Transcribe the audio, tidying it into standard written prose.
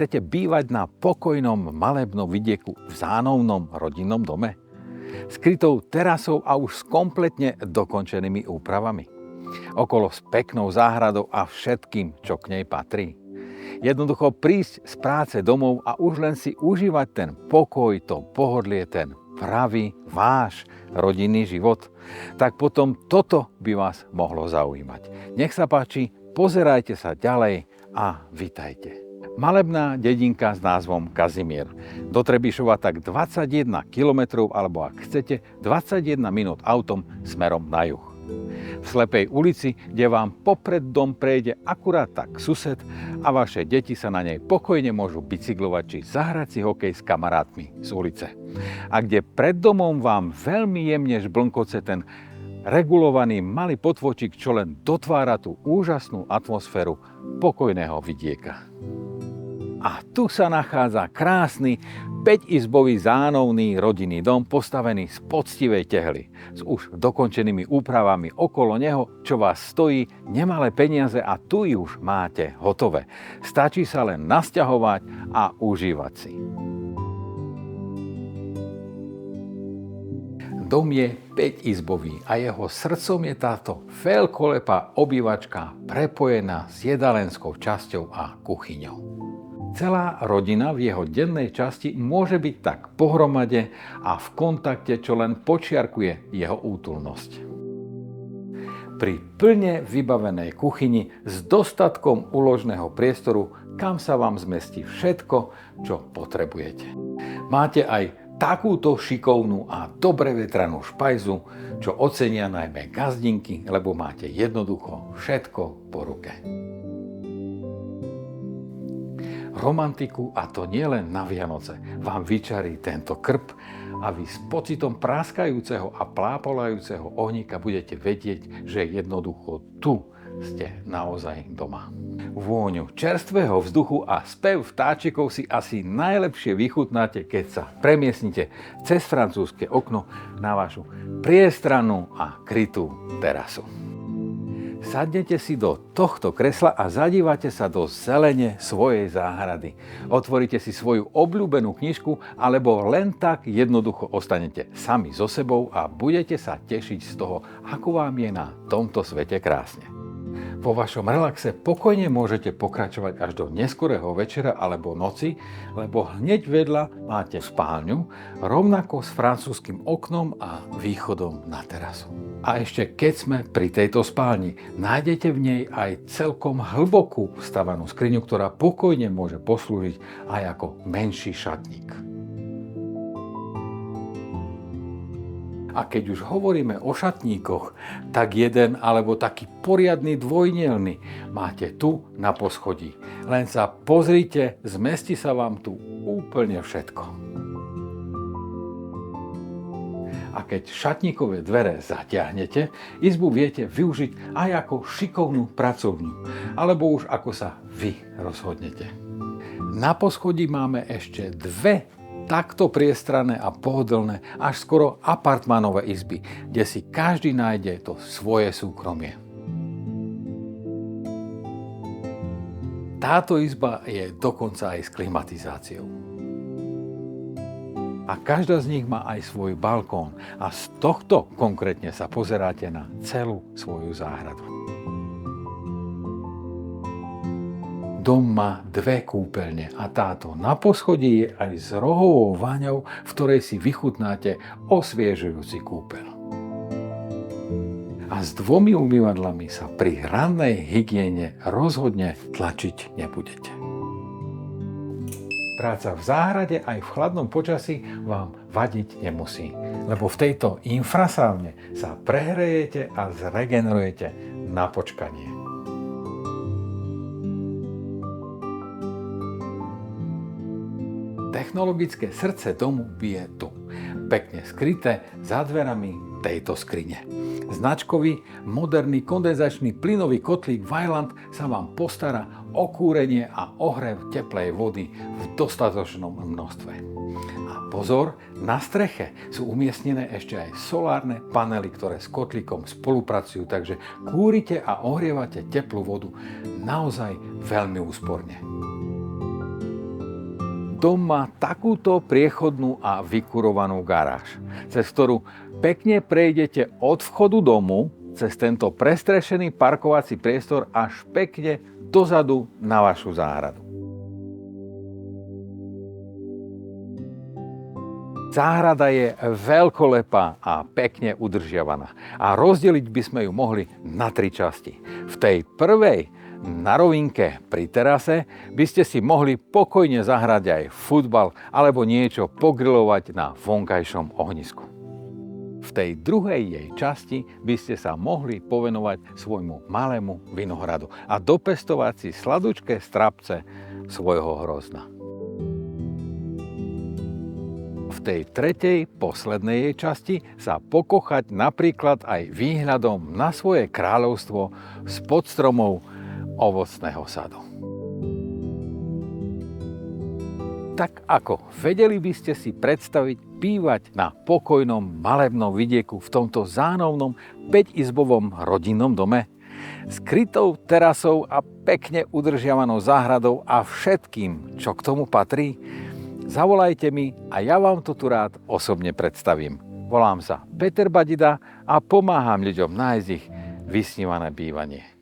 Chcete bývať na pokojnom malebnom vidieku v zánovnom rodinnom dome? Skrytou terasou a už s kompletne dokončenými úpravami? Okolo s peknou záhradou a všetkým, čo k nej patrí? Jednoducho prísť z práce domov a už len si užívať ten pokoj, to pohodlie, ten pravý váš rodinný život? Tak potom toto by vás mohlo zaujímať. Nech sa páči, pozerajte sa ďalej a vitajte. Malebná dedinka s názvom Kazimier. Do Trebišova tak 21 km alebo ak chcete 21 minút autom smerom na juh. V slepej ulici, kde vám popred dom prejde akurát tak sused a vaše deti sa na nej pokojne môžu bicyklovať či zahrať si hokej s kamarátmi z ulice. A kde pred domom vám veľmi jemne žblnkoce ten regulovaný malý potvočík, čo len dotvára tú úžasnú atmosféru pokojného vidieka. A tu sa nachádza krásny 5-izbový zánovný rodinný dom postavený z poctivej tehly s už dokončenými úpravami okolo neho, čo vás stojí nemalé peniaze a tu už máte hotové. Stačí sa len nasťahovať a užívať si. Dom je 5-izbový a jeho srdcom je táto veľkolepá obývačka prepojená s jedálenskou časťou a kuchyňou. Celá rodina v jeho dennej časti môže byť tak pohromade a v kontakte, čo len počiarkuje jeho útulnosť. Pri plne vybavenej kuchyni s dostatkom úložného priestoru, kam sa vám zmestí všetko, čo potrebujete. Máte aj takúto šikovnú a dobre vetranú špajzu, čo ocenia najmä gazdinky, lebo máte jednoducho všetko po ruke. Romantiku, a to nie len na Vianoce, vám vyčarí tento krb a vy s pocitom práskajúceho a plápolajúceho ohníka budete vedieť, že jednoducho tu ste naozaj doma. Vôňu čerstvého vzduchu a spev vtáčikov si asi najlepšie vychutnáte, keď sa premiestnite cez francúzske okno na vašu priestrannú a krytú terasu. Sadnete si do tohto kresla a zadívate sa do zelene svojej záhrady. Otvoríte si svoju obľúbenú knižku alebo len tak jednoducho ostanete sami so sebou a budete sa tešiť z toho, ako vám je na tomto svete krásne. Vo vašom relaxe pokojne môžete pokračovať až do neskorého večera alebo noci, lebo hneď vedľa máte spálňu, rovnako s francúzskym oknom a východom na terasu. A ešte keď sme pri tejto spálni, nájdete v nej aj celkom hlbokú vstavanú skriňu, ktorá pokojne môže poslúžiť aj ako menší šatník. A keď už hovoríme o šatníkoch, tak jeden alebo taký poriadny dvojnielny máte tu na poschodí. Len sa pozrite, zmestí sa vám tu úplne všetko. A keď šatníkové dvere zatiahnete, izbu viete využiť aj ako šikovnú pracovňu, alebo už ako sa vy rozhodnete. Na poschodí máme ešte dve takto priestranné a pohodlné, až skoro apartmánové izby, kde si každý nájde to svoje súkromie. Táto izba je dokonca aj s klimatizáciou. A každá z nich má aj svoj balkón a z tohto konkrétne sa pozeráte na celú svoju záhradu. Dom má dve kúpeľne a táto na poschodí je aj s rohovou vaňou, v ktorej si vychutnáte osviežujúci kúpeľ. A s dvomi umývadlami sa pri rannej hygiene rozhodne tlačiť nebudete. Práca v záhrade aj v chladnom počasí vám vadiť nemusí, lebo v tejto infrasávne sa prehrejete a zregenerujete na počkanie. Technologické srdce domu bije tu, pekne skryté za dverami tejto skrine. Značkový, moderný kondenzačný plynový kotlík Vaillant sa vám postará o kúrenie a ohrev teplej vody v dostatočnom množstve. A pozor, na streche sú umiestnené ešte aj solárne panely, ktoré s kotlíkom spolupracujú, takže kúrite a ohrievate teplú vodu naozaj veľmi úsporne. dom má takúto priechodnú a vykurovanú garáž, cez ktorú pekne prejdete od vchodu domu cez tento prestrešený parkovací priestor až pekne dozadu na vašu záhradu. Záhrada je veľkolepá a pekne udržiavaná a rozdeliť by sme ju mohli na 3 časti. V tej prvej, na rovinke pri terase, by ste si mohli pokojne zahrať aj futbal alebo niečo pogrilovať na vonkajšom ohnisku. V tej druhej jej časti by ste sa mohli povenovať svojmu malému vinohradu a dopestovať si sladučké strapce svojho hrozna. V tej tretej, poslednej jej časti sa pokochať napríklad aj výhľadom na svoje kráľovstvo spod stromov ovocného sadu. Tak ako vedeli by ste si predstaviť bývať na pokojnom malebnom vidieku v tomto zánovnom 5-izbovom rodinnom dome? S krytou terasou a pekne udržiavanou záhradou a všetkým, čo k tomu patrí? Zavolajte mi a ja vám to tu rád osobne predstavím. Volám sa Peter Badida a pomáham ľuďom nájsť ich vysnívané bývanie.